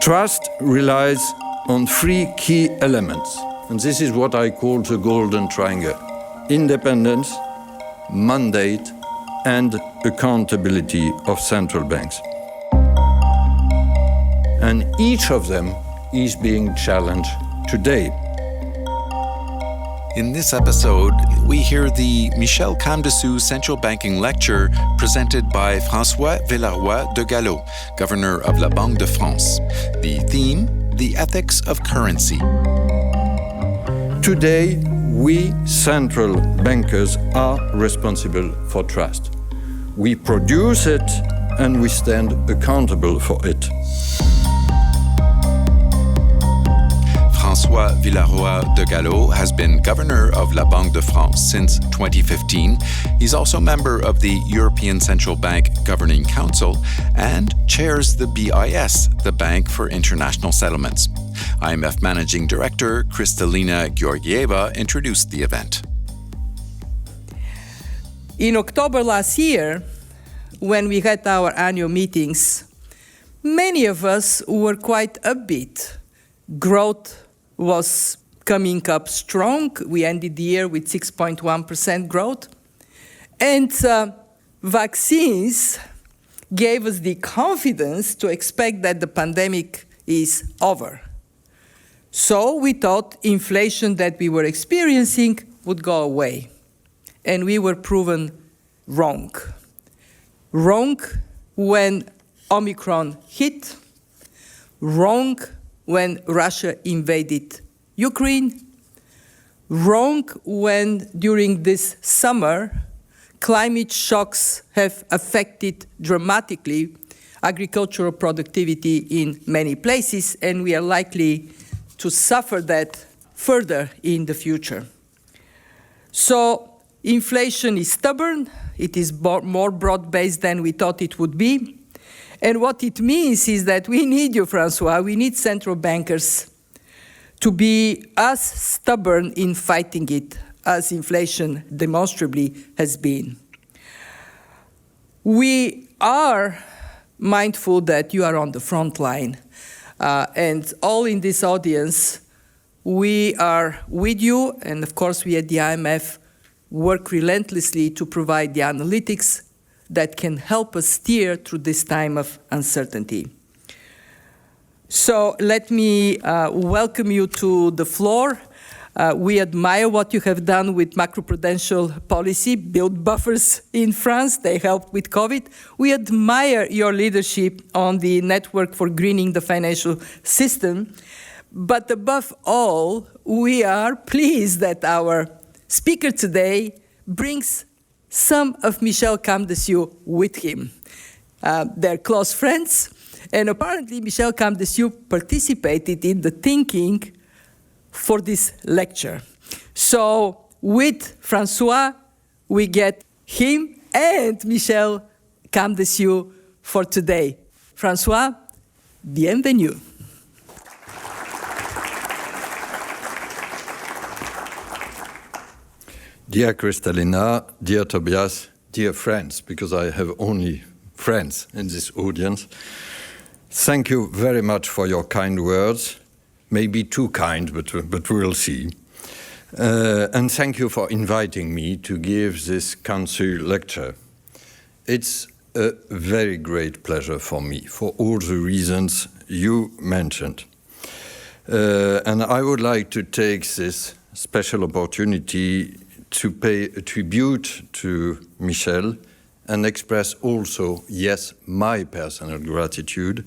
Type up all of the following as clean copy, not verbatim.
Trust relies on three key elements, and this is what I call the golden triangle: independence, mandate, and accountability of central banks. And each of them is being challenged today. In this episode, we hear the Michel Camdessus Central Banking Lecture presented by François Villeroy de Galhau, Governor of la Banque de France. The theme, the ethics of currency. Today, we central bankers are responsible for trust. We produce it and we stand accountable for it. François Villeroy de Galhau has been governor of la Banque de France since 2015. He's also member of the European Central Bank Governing Council and chairs the BIS, the Bank for International Settlements. IMF Managing Director Kristalina Georgieva introduced the event. In October last year, when we had our annual meetings, many of us were quite upbeat. Growth was coming up strong. We ended the year with 6.1% growth. And vaccines gave us the confidence to expect that the pandemic is over. So we thought inflation that we were experiencing would go away. And we were proven wrong. Wrong when Omicron hit. Wrong when Russia invaded Ukraine. Wrong when during this summer climate shocks have affected dramatically agricultural productivity in many places, and we are likely to suffer that further in the future. So inflation is stubborn, it is more broad-based than we thought it would be. And what it means is that we need you, François, we need central bankers to be as stubborn in fighting it as inflation demonstrably has been. We are mindful that you are on the front line. And all in this audience, we are with you, and of course we at the IMF work relentlessly to provide the analytics that can help us steer through this time of uncertainty. So let me welcome you to the floor. We admire what you have done with macroprudential policy, build buffers in France, they helped with COVID. We admire your leadership on the network for greening the financial system. But above all, we are pleased that our speaker today brings some of Michel Camdessus with him. They're close friends, and apparently Michel Camdessus participated in the thinking for this lecture. So with François, we get him and Michel Camdessus for today. François, bienvenue. Dear Kristalina, dear Tobias, dear friends, because I have only friends in this audience, thank you very much for your kind words. Maybe too kind, but we'll see. And thank you for inviting me to give this council lecture. It's a very great pleasure for me, for all the reasons you mentioned. And I would like to take this special opportunity to pay a tribute to Michel and express also, yes, my personal gratitude.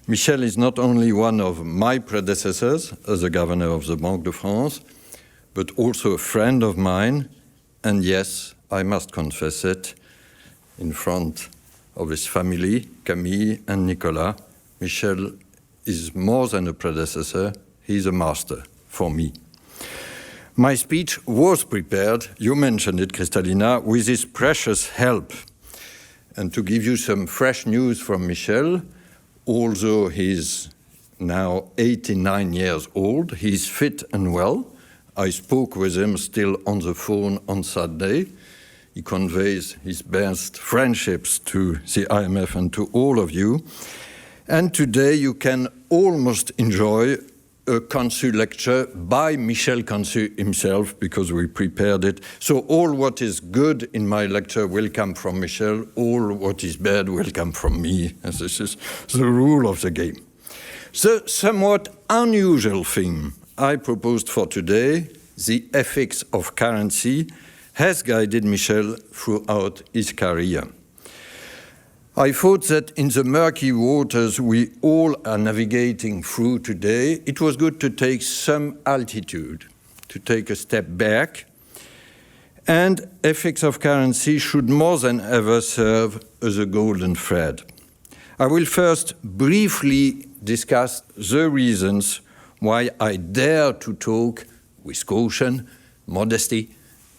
Michel is not only one of my predecessors as the governor of the Banque de France, but also a friend of mine, and yes, I must confess it, in front of his family, Camille and Nicolas, Michel is more than a predecessor, he's a master for me. My speech was prepared, you mentioned it, Kristalina, with his precious help. And to give you some fresh news from Michel, although he's now 89 years old, he's fit and well. I spoke with him still on the phone on Saturday. He conveys his best friendships to the IMF and to all of you. And today you can almost enjoy a Cansu lecture by Michel Cansu himself, because we prepared it. So all what is good in my lecture will come from Michel, all what is bad will come from me, as this is the rule of the game. The somewhat unusual theme I proposed for today, the ethics of currency, has guided Michel throughout his career. I thought that in the murky waters we all are navigating through today, it was good to take some altitude, to take a step back, and ethics of currency should more than ever serve as a golden thread. I will first briefly discuss the reasons why I dare to talk with caution, modesty,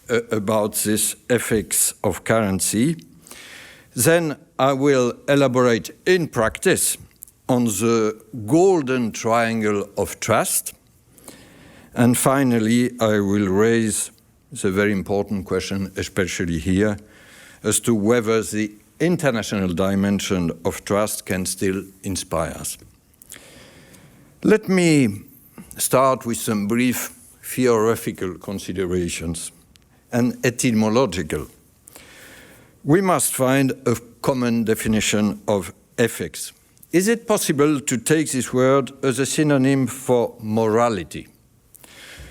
about this ethics of currency. Then I will elaborate in practice on the golden triangle of trust. And finally, I will raise the very important question, especially here, as to whether the international dimension of trust can still inspire us. Let me start with some brief theoretical considerations and etymological. We must find a common definition of ethics. Is it possible to take this word as a synonym for morality?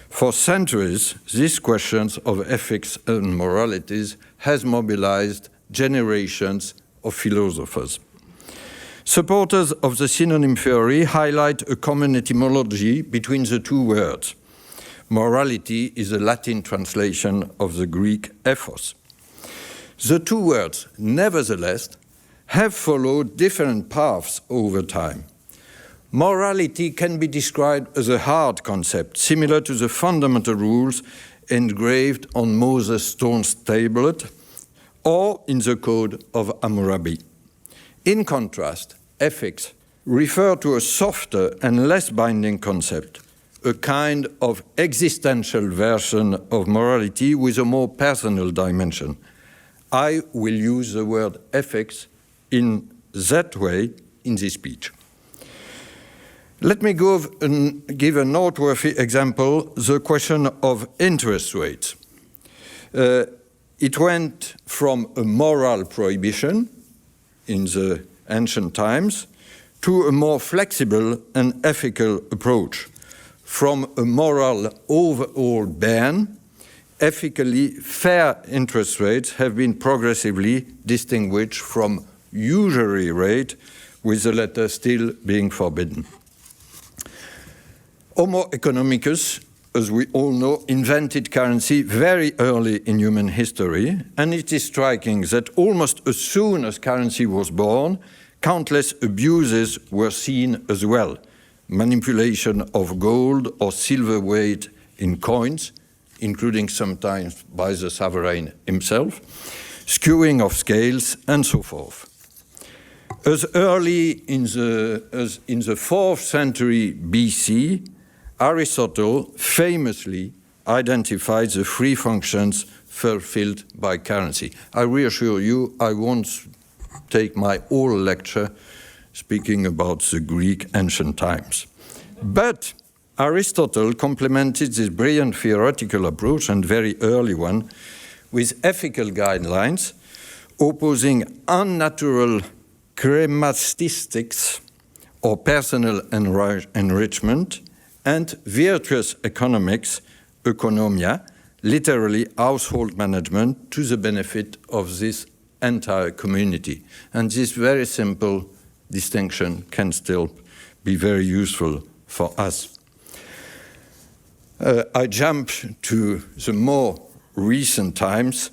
For centuries, these questions of ethics and moralities has mobilized generations of philosophers. Supporters of the synonym theory highlight a common etymology between the two words. Morality is a Latin translation of the Greek ethos. The two words, nevertheless, have followed different paths over time. Morality can be described as a hard concept, similar to the fundamental rules engraved on Moses' stone tablet or in the Code of Hammurabi. In contrast, ethics refer to a softer and less binding concept, a kind of existential version of morality with a more personal dimension. I will use the word ethics in that way in this speech. Let me give a noteworthy example, the question of interest rates. It went from a moral prohibition in the ancient times to a more flexible and ethical approach. From a moral overall ban, ethically fair interest rates have been progressively distinguished from usury rate, with the latter still being forbidden. Homo economicus, as we all know, invented currency very early in human history, and it is striking that almost as soon as currency was born, countless abuses were seen as well. Manipulation of gold or silver weight in coins, including sometimes by the sovereign himself, skewing of scales, and so forth. As early as in the 4th century BC, Aristotle famously identified the three functions fulfilled by currency. I reassure you, I won't take my whole lecture speaking about the Greek ancient times. But Aristotle complemented this brilliant theoretical approach, and very early one, with ethical guidelines opposing unnatural chrematistics or personal enrichment and virtuous economics, economia, literally household management, to the benefit of this entire community. And this very simple distinction can still be very useful for us. I jump to the more recent times.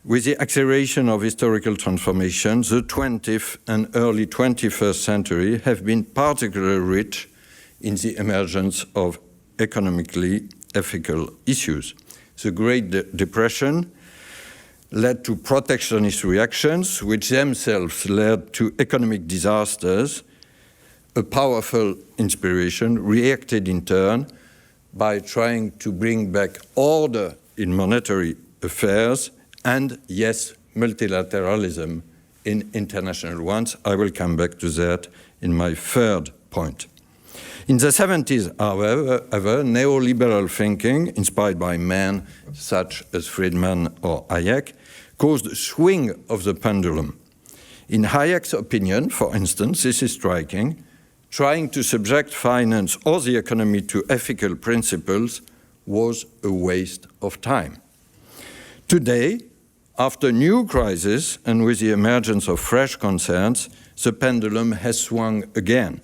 With the acceleration of historical transformation, the 20th and early 21st century have been particularly rich in the emergence of economically ethical issues. The Great Depression led to protectionist reactions, which themselves led to economic disasters. A powerful inspiration reacted in turn by trying to bring back order in monetary affairs and, yes, multilateralism in international ones. I will come back to that in my third point. In the 70s, however, neoliberal thinking, inspired by men such as Friedman or Hayek, caused a swing of the pendulum. In Hayek's opinion, for instance, this is striking, trying to subject finance or the economy to ethical principles was a waste of time. Today, after new crises and with the emergence of fresh concerns, the pendulum has swung again.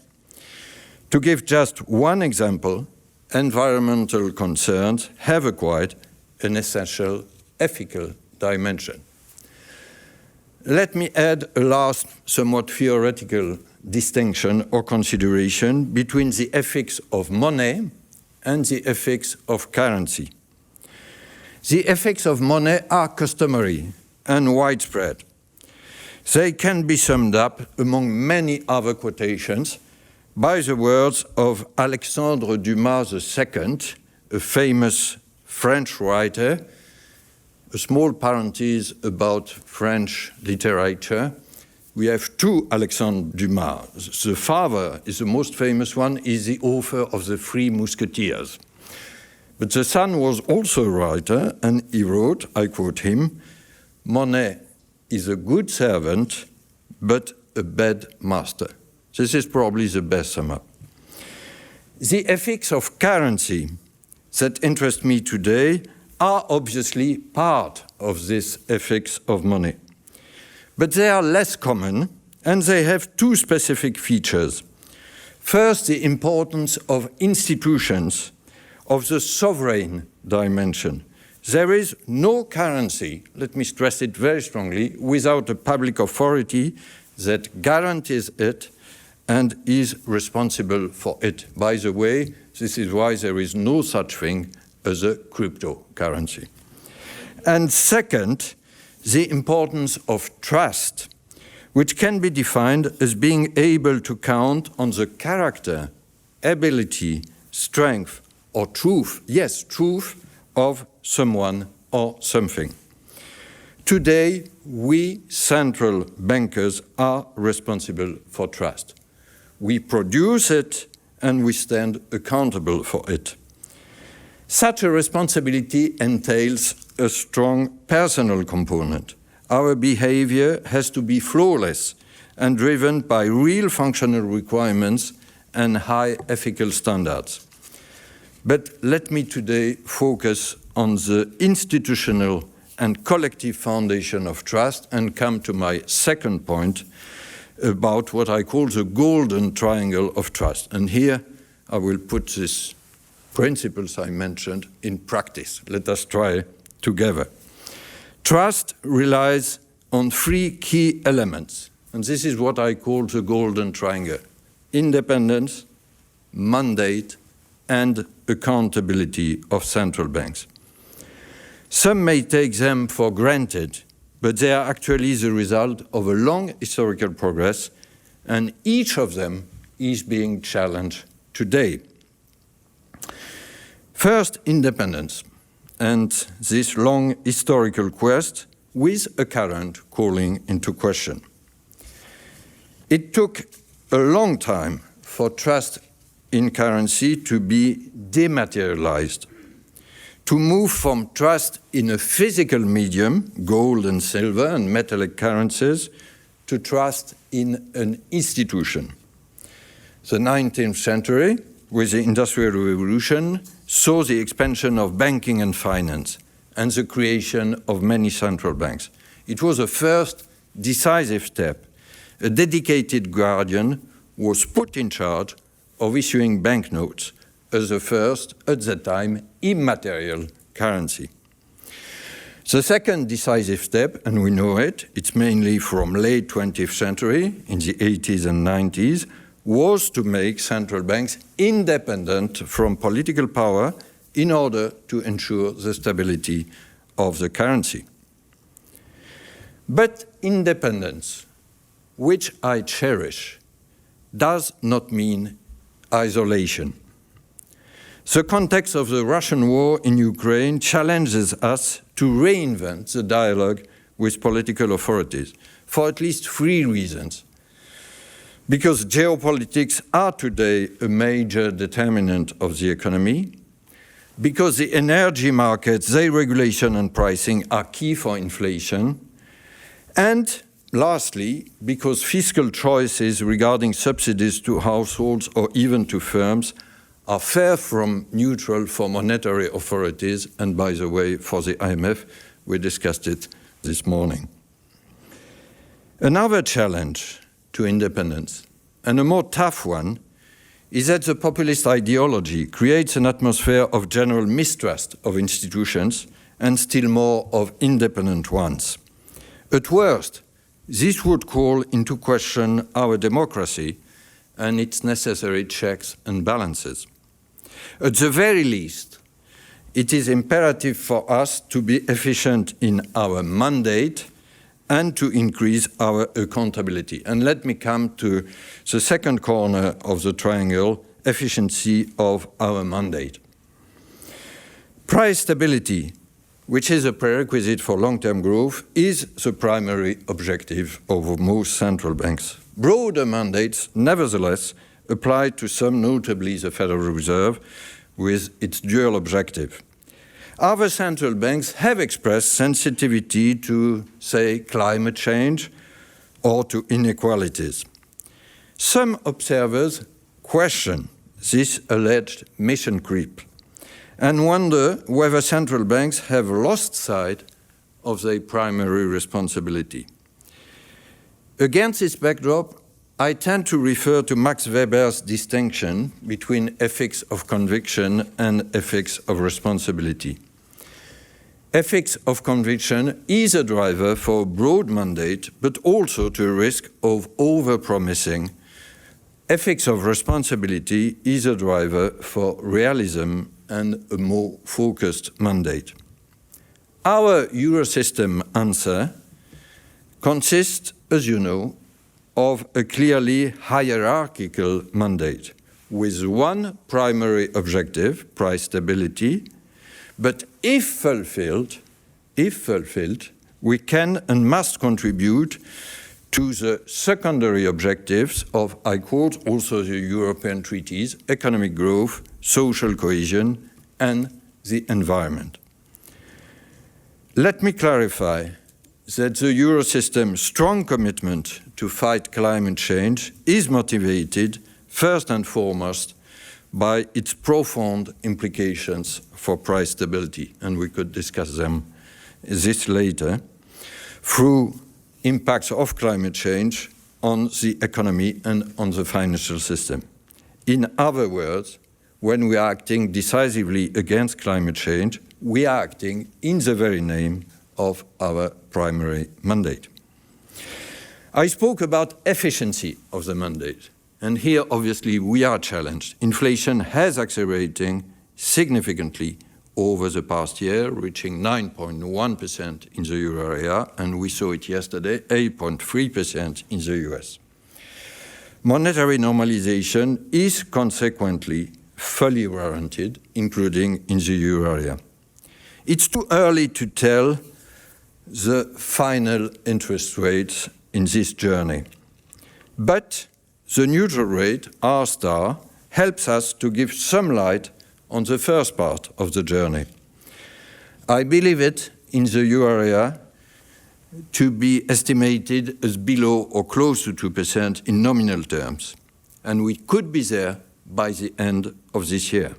To give just one example, environmental concerns have acquired an essential ethical dimension. Let me add a last, somewhat theoretical distinction or consideration between the ethics of money and the ethics of currency. The ethics of money are customary and widespread. They can be summed up, among many other quotations, by the words of Alexandre Dumas II, a famous French writer. A small parenthesis about French literature. We have two Alexandre Dumas. The father is the most famous one, is the author of The Three Musketeers. But the son was also a writer, and he wrote, I quote him, "Money is a good servant, but a bad master." This is probably the best sum up. The ethics of currency that interest me today are obviously part of this ethics of money. But they are less common, and they have two specific features. First, the importance of institutions, of the sovereign dimension. There is no currency, let me stress it very strongly, without a public authority that guarantees it and is responsible for it. By the way, this is why there is no such thing as a cryptocurrency. And second, the importance of trust, which can be defined as being able to count on the character, ability, strength, or truth, yes, truth, of someone or something. Today, we central bankers are responsible for trust. We produce it and we stand accountable for it. Such a responsibility entails a strong personal component. Our behavior has to be flawless and driven by real functional requirements and high ethical standards. But let me today focus on the institutional and collective foundation of trust and come to my second point about what I call the golden triangle of trust. And here I will put these principles I mentioned in practice. Let us try together. Trust relies on three key elements, and this is what I call the golden triangle: independence, mandate, and accountability of central banks. Some may take them for granted, but they are actually the result of a long historical progress, and each of them is being challenged today. First, independence, and this long historical quest with a current calling into question. It took a long time for trust in currency to be dematerialized, to move from trust in a physical medium, gold and silver and metallic currencies, to trust in an institution. The 19th century, with the Industrial Revolution, saw the expansion of banking and finance and the creation of many central banks. It was a first decisive step. A dedicated guardian was put in charge of issuing banknotes as the first, at that time, immaterial currency. The second decisive step, and we know it, it's mainly from late 20th century, in the 80s and 90s, was to make central banks independent from political power in order to ensure the stability of the currency. But independence, which I cherish, does not mean isolation. The context of the Russian war in Ukraine challenges us to reinvent the dialogue with political authorities for at least three reasons. because geopolitics are today a major determinant of the economy, because the energy markets, their regulation and pricing are key for inflation, and lastly, because fiscal choices regarding subsidies to households or even to firms are far from neutral for monetary authorities, and by the way, for the IMF, we discussed it this morning. Another challenge to independence, and a more tough one, is that the populist ideology creates an atmosphere of general mistrust of institutions and still more of independent ones. At worst, this would call into question our democracy and its necessary checks and balances. At the very least, it is imperative for us to be efficient in our mandate and to increase our accountability. And let me come to the second corner of the triangle, efficiency of our mandate. Price stability, which is a prerequisite for long-term growth, is the primary objective of most central banks. Broader mandates, nevertheless, apply to some, notably the Federal Reserve, with its dual objective. Other central banks have expressed sensitivity to, say, climate change or to inequalities. Some observers question this alleged mission creep and wonder whether central banks have lost sight of their primary responsibility. Against this backdrop, I tend to refer to Max Weber's distinction between ethics of conviction and ethics of responsibility. Ethics of conviction is a driver for a broad mandate, but also to a risk of over-promising. Ethics of responsibility is a driver for realism and a more focused mandate. Our Eurosystem answer consists, as you know, of a clearly hierarchical mandate with one primary objective, price stability, but if fulfilled, we can and must contribute to the secondary objectives of, I quote, also the European treaties, economic growth, social cohesion, and the environment. Let me clarify that the Eurosystem's strong commitment to fight climate change is motivated first and foremost by its profound implications for price stability, and we could discuss this later, through impacts of climate change on the economy and on the financial system. In other words, when we are acting decisively against climate change, we are acting in the very name of our primary mandate. I spoke about efficiency of the mandate, and here obviously we are challenged. Inflation has accelerated significantly over the past year, reaching 9.1% in the euro area, and we saw it yesterday, 8.3% in the US. Monetary normalization is consequently fully warranted, including in the euro area. It's too early to tell the final interest rates in this journey. But the neutral rate, R star, helps us to give some light on the first part of the journey. I believe it in the euro area to be estimated as below or close to 2% in nominal terms, and we could be there by the end of this year.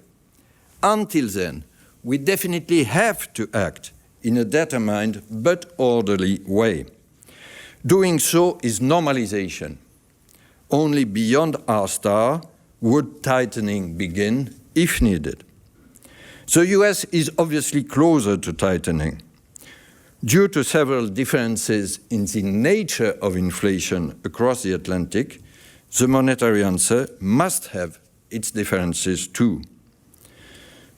Until then, we definitely have to act in a determined but orderly way. Doing so is normalization. Only beyond R star would tightening begin if needed. The US is obviously closer to tightening. Due to several differences in the nature of inflation across the Atlantic, the monetary answer must have its differences too.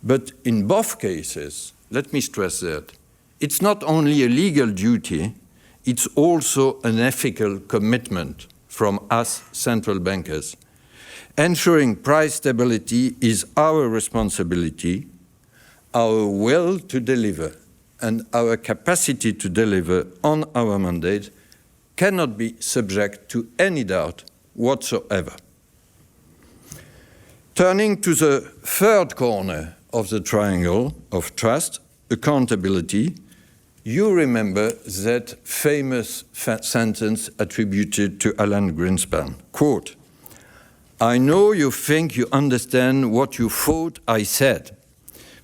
But in both cases, let me stress that, it's not only a legal duty, it's also an ethical commitment from us central bankers. Ensuring price stability is our responsibility. Our will to deliver and our capacity to deliver on our mandate cannot be subject to any doubt whatsoever. Turning to the third corner of the triangle of trust, accountability, you remember that famous sentence attributed to Alan Greenspan, quote, "I know you think you understand what you thought I said,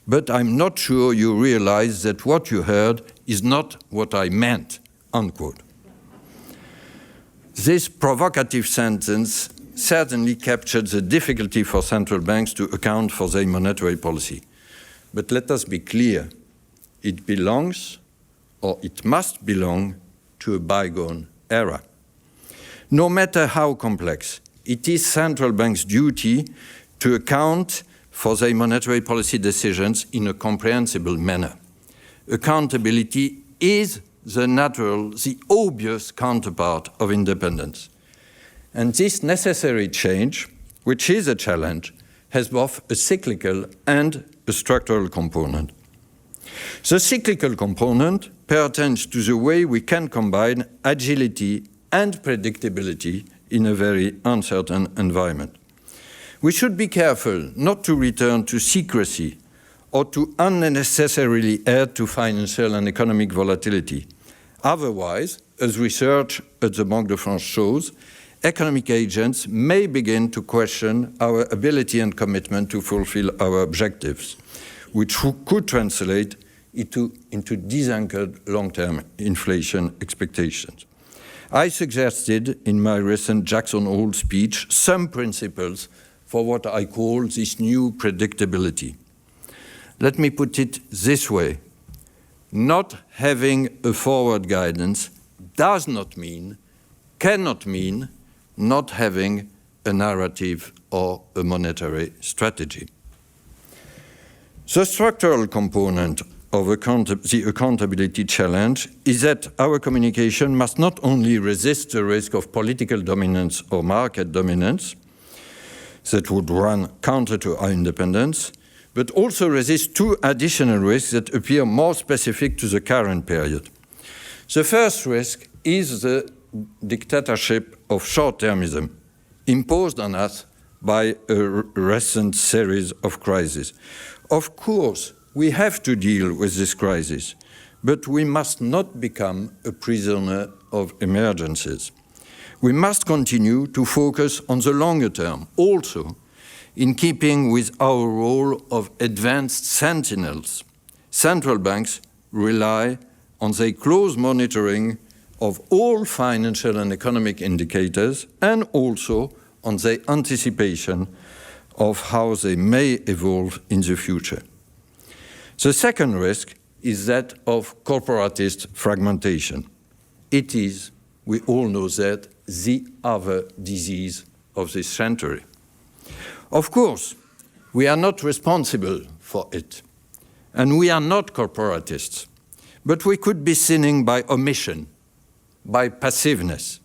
but I'm not sure you realize that what you heard is not what I meant," unquote. This provocative sentence certainly captured the difficulty for central banks to account for their monetary policy. But let us be clear, it belongs, or it must belong, to a bygone era. No matter how complex, it is central banks' duty to account for their monetary policy decisions in a comprehensible manner. Accountability is the natural, the obvious counterpart of independence. And this necessary change, which is a challenge, has both a cyclical and a structural component. The cyclical component pertains to the way we can combine agility and predictability in a very uncertain environment. We should be careful not to return to secrecy or to unnecessarily add to financial and economic volatility. Otherwise, as research at the Banque de France shows, economic agents may begin to question our ability and commitment to fulfill our objectives, which could translate into disanchored long-term inflation expectations. I suggested in my recent Jackson Hole speech some principles for what I call this new predictability. Let me put it this way. Not having a forward guidance does not mean, cannot mean, not having a narrative or a monetary strategy. The structural component of the accountability challenge is that our communication must not only resist the risk of political dominance or market dominance that would run counter to our independence, but also resist two additional risks that appear more specific to the current period. The first risk is the dictatorship of short-termism imposed on us by a recent series of crises. Of course, we have to deal with this crisis, but we must not become a prisoner of emergencies. We must continue to focus on the longer term, also in keeping with our role of advanced sentinels. Central banks rely on their close monitoring of all financial and economic indicators and also on their anticipation of how they may evolve in the future. The second risk is that of corporatist fragmentation. It is, we all know that, the other disease of this century. Of course, we are not responsible for it, and we are not corporatists, but we could be sinning by omission, by passiveness.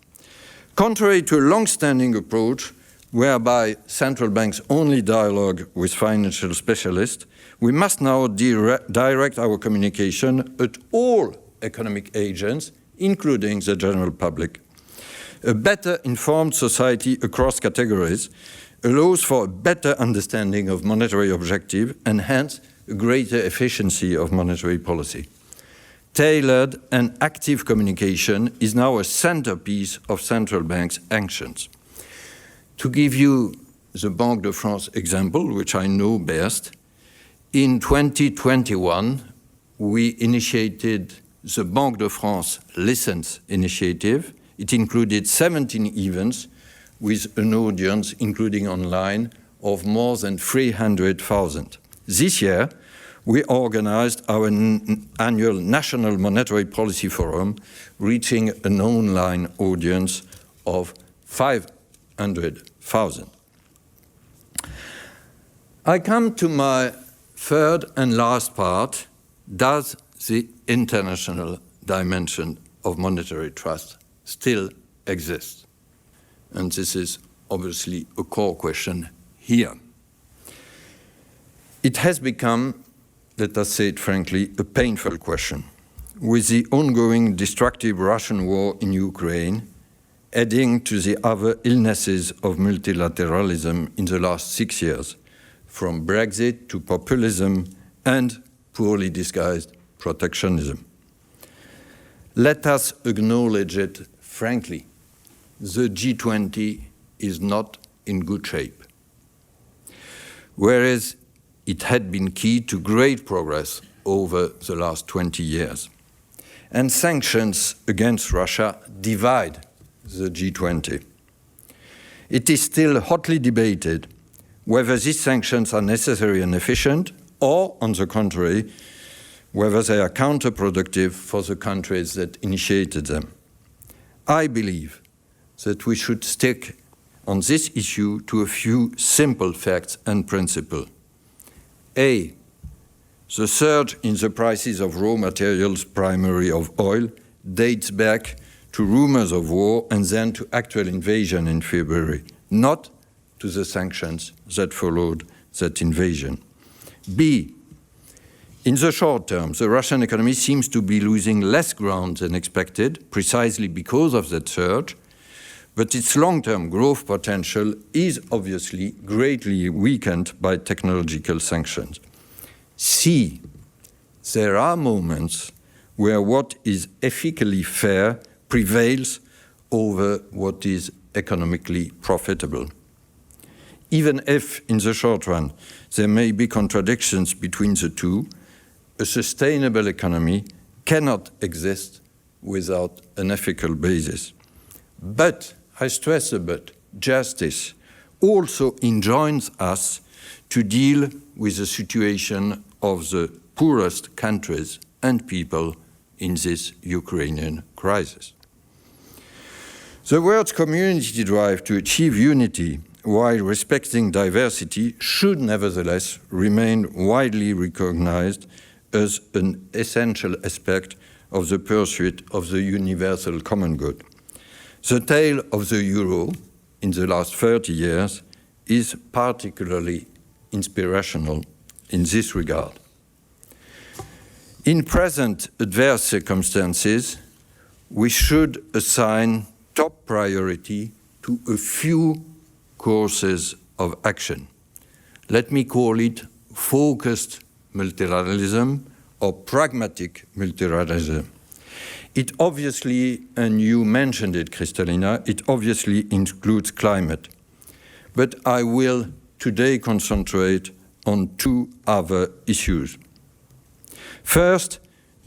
Contrary to a long-standing approach whereby central banks only dialogue with financial specialists, we must now direct our communication at all economic agents, including the general public. A better informed society across categories allows for a better understanding of monetary objective and hence a greater efficiency of monetary policy. Tailored and active communication is now a centerpiece of central banks' actions. To give you the Banque de France example, which I know best, in 2021, we initiated the Banque de France Listens initiative. It included 17 events with an audience, including online, of more than 300,000. This year, we organized our annual National Monetary Policy Forum, reaching an online audience of 500,000. I come to my third and last part. Does the international dimension of monetary trust still exist? And this is obviously a core question here. It has become, let us say it frankly, a painful question. With the ongoing destructive Russian war in Ukraine, adding to the other illnesses of multilateralism in the last 6 years, from Brexit to populism and poorly disguised protectionism. Let us acknowledge it frankly. The G20 is not in good shape. Whereas it had been key to great progress over the last 20 years. And sanctions against Russia divide the G20. It is still hotly debated whether these sanctions are necessary and efficient, or, on the contrary, whether they are counterproductive for the countries that initiated them. I believe that we should stick on this issue to a few simple facts and principles. A, the surge in the prices of raw materials, primarily of oil, dates back to rumors of war and then to actual invasion in February, not to the sanctions that followed that invasion. B, in the short term, the Russian economy seems to be losing less ground than expected, precisely because of that surge, but its long-term growth potential is obviously greatly weakened by technological sanctions. C, there are moments where what is ethically fair prevails over what is economically profitable. Even if, in the short run, there may be contradictions between the two, a sustainable economy cannot exist without an ethical basis. But, I stress the but, justice also enjoins us to deal with the situation of the poorest countries and people in this Ukrainian crisis. The world's community drive to achieve unity while respecting diversity should nevertheless remain widely recognized as an essential aspect of the pursuit of the universal common good. The tale of the euro in the last 30 years is particularly inspirational in this regard. In present adverse circumstances, we should assign top priority to a few courses of action. Let me call it focused multilateralism or pragmatic multilateralism. It obviously, and you mentioned it, Kristalina, it obviously includes climate. But I will today concentrate on two other issues. First,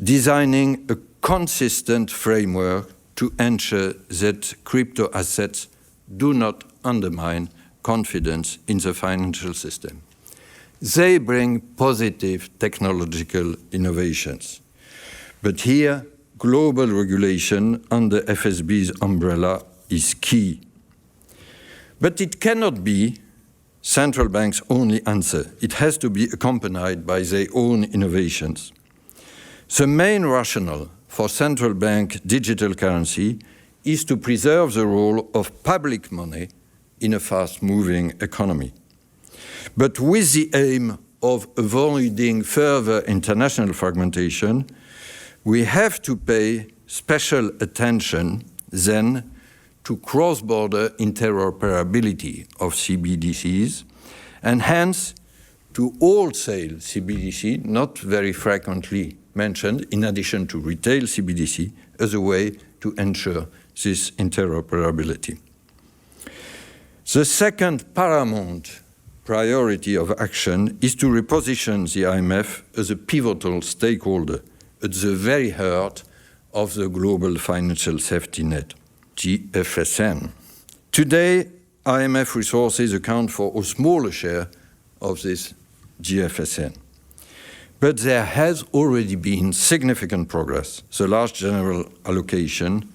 designing a consistent framework to ensure that crypto assets do not undermine confidence in the financial system. They bring positive technological innovations. But here, global regulation under FSB's umbrella is key. But it cannot be central banks' only answer. It has to be accompanied by their own innovations. The main rationale for central bank digital currency is to preserve the role of public money in a fast-moving economy. But with the aim of avoiding further international fragmentation, we have to pay special attention then to cross-border interoperability of CBDCs and hence to wholesale CBDC, not very frequently mentioned, in addition to retail CBDC, as a way to ensure this interoperability. The second paramount priority of action is to reposition the IMF as a pivotal stakeholder at the very heart of the global financial safety net, GFSN. Today, IMF resources account for a smaller share of this GFSN. But there has already been significant progress. The large general allocation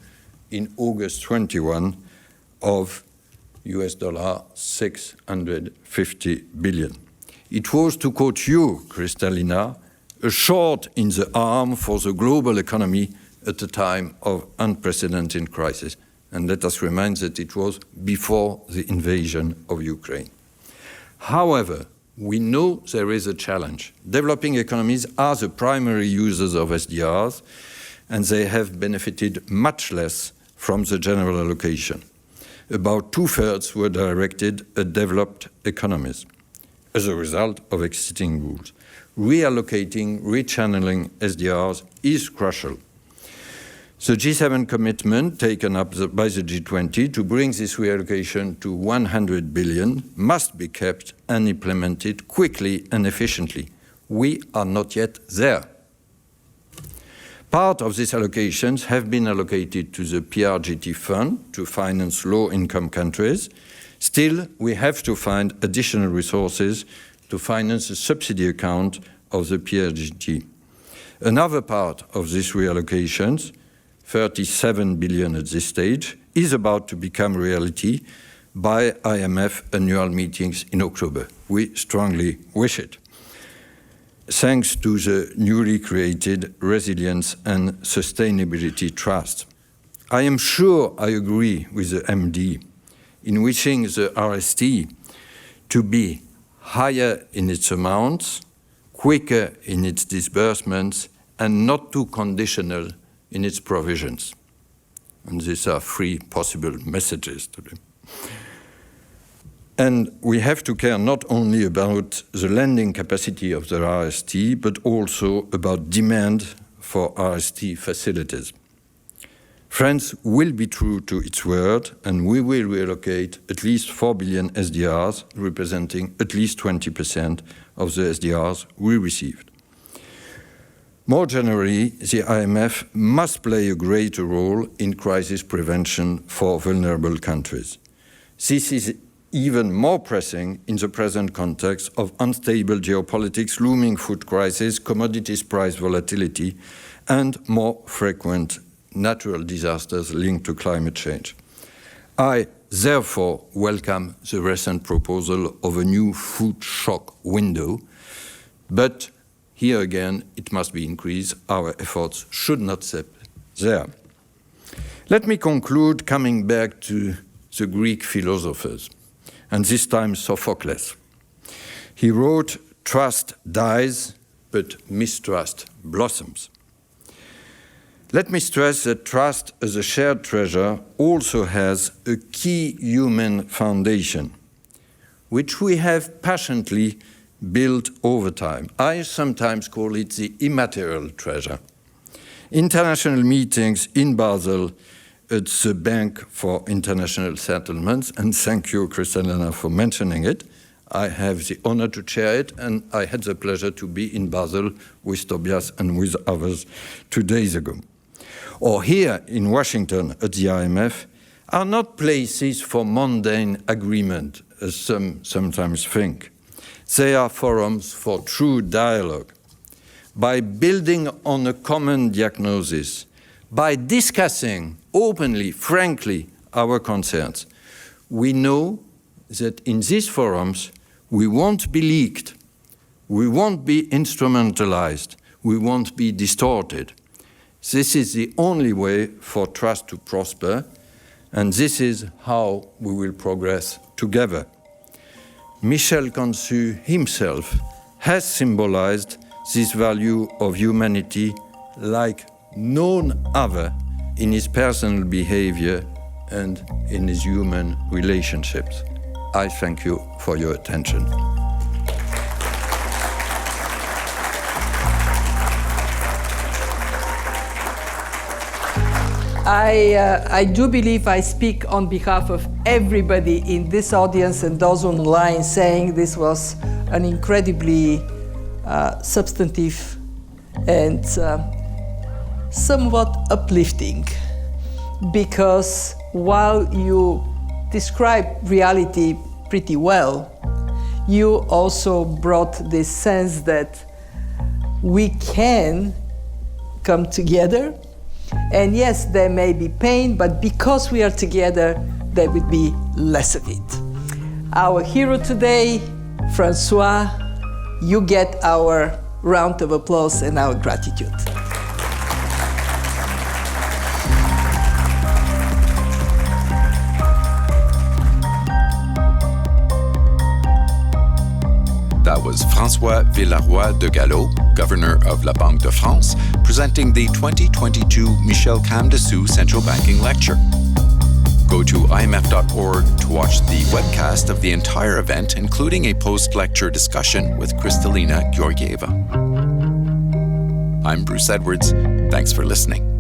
in August 21 of US $650 billion. It was, to quote you, Kristalina, a shot in the arm for the global economy at a time of unprecedented crisis. And let us remind that it was before the invasion of Ukraine. However, we know there is a challenge. Developing economies are the primary users of SDRs, and they have benefited much less from the general allocation. About 2/3 were directed at developed economies. As a result of existing rules, reallocating, rechanneling SDRs is crucial. The G7 commitment taken up by the G20 to bring this reallocation to 100 billion must be kept and implemented quickly and efficiently. We are not yet there. Part of these allocations have been allocated to the PRGT fund to finance low-income countries. Still, we have to find additional resources to finance the subsidy account of the PRGT. Another part of these reallocations, 37 billion at this stage, is about to become reality by IMF annual meetings in October. We strongly wish it, thanks to the newly created Resilience and Sustainability Trust. I am sure I agree with the MD in wishing the RST to be higher in its amounts, quicker in its disbursements, and not too conditional in its provisions. And these are 3 possible messages to them. And we have to care not only about the lending capacity of the RST, but also about demand for RST facilities. France will be true to its word, and we will reallocate at least 4 billion SDRs, representing at least 20% of the SDRs we received. More generally, the IMF must play a greater role in crisis prevention for vulnerable countries. This is even more pressing in the present context of unstable geopolitics, looming food crisis, commodities price volatility, and more frequent natural disasters linked to climate change. I therefore welcome the recent proposal of a new food shock window, but here again, it must be increased. Our efforts should not stop there. Let me conclude coming back to the Greek philosophers, and this time Sophocles. He wrote, "Trust dies, but mistrust blossoms." Let me stress that trust as a shared treasure also has a key human foundation, which we have passionately built over time. I sometimes call it the immaterial treasure. International meetings in Basel at the Bank for International Settlements, and thank you, Kristalina, for mentioning it. I have the honor to chair it, and I had the pleasure to be in Basel with Tobias and with others 2 days ago. Or here in Washington at the IMF, are not places for mundane agreement, as some sometimes think. They are forums for true dialogue. By building on a common diagnosis, by discussing openly, frankly, our concerns, we know that in these forums, we won't be leaked, we won't be instrumentalized, we won't be distorted. This is the only way for trust to prosper, and this is how we will progress together. Michel Consu himself has symbolized this value of humanity like none other in his personal behavior and in his human relationships. I thank you for your attention. I do believe I speak on behalf of everybody in this audience and those online saying this was an incredibly substantive and somewhat uplifting, because while you describe reality pretty well, you also brought this sense that we can come together. And yes, there may be pain, but because we are together, there would be less of it. Our hero today, François, you get our round of applause and our gratitude. That was François Villeroy de Galhau, Governor of la Banque de France, presenting the 2022 Michel Camdessous Central Banking Lecture. Go to imf.org to watch the webcast of the entire event, including a post-lecture discussion with Kristalina Georgieva. I'm Bruce Edwards. Thanks for listening.